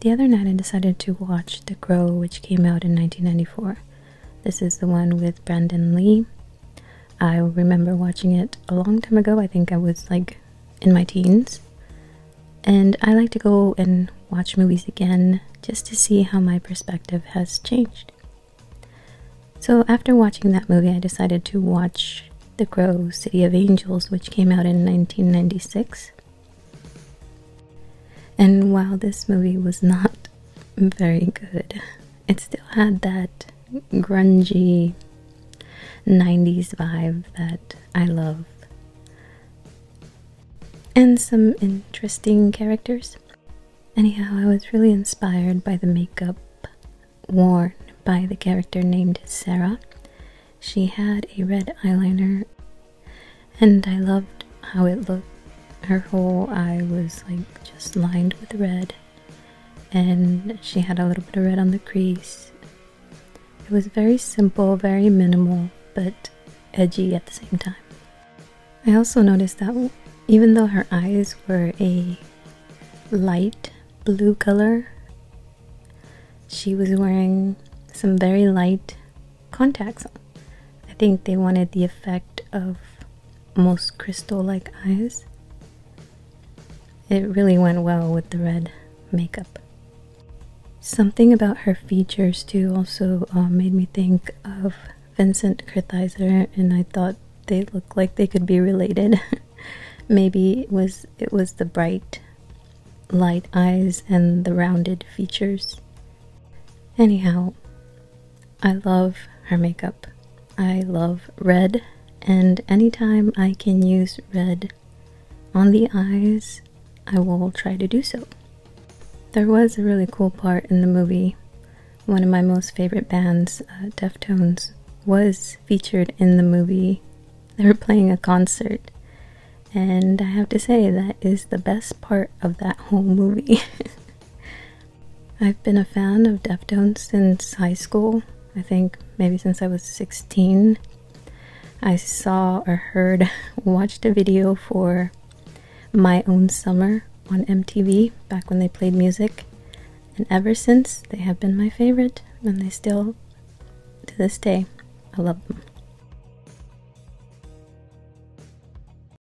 the other night I decided to watch The Crow, which came out in 1994. This is the one with Brandon Lee. I remember watching it a long time ago. I think I was like in my teens. And I like to go and watch movies again just to see how my perspective has changed. So after watching that movie, I decided to watch The Crow, City of Angels, which came out in 1996. And while this movie was not very good, it still had that grungy 90s vibe that I love. And some interesting characters. Anyhow, I was really inspired by the makeup worn by the character named Sarah. She had a red eyeliner, and I loved how it looked. Her whole eye was like just lined with red, and she had a little bit of red on the crease. It was very simple, very minimal, but edgy at the same time. I also noticed that even though her eyes were a light blue color, she was wearing some very light contacts on. I think they wanted the effect of almost crystal-like eyes. It really went well with the red makeup. Something about her features too also made me think of Vincent Kurtheiser, and I thought they looked like they could be related. Maybe it was the bright light eyes and the rounded features. Anyhow, I love her makeup. I love red, and anytime I can use red on the eyes, I will try to do so. There was a really cool part in the movie. One of my most favorite bands, Deftones, was featured in the movie. They were playing a concert, and I have to say that is the best part of that whole movie. I've been a fan of Deftones since high school. I think maybe since I was 16. I saw or watched a video for My Own Summer on MTV back when they played music, and ever since they have been my favorite, and they still, to this day, I love them.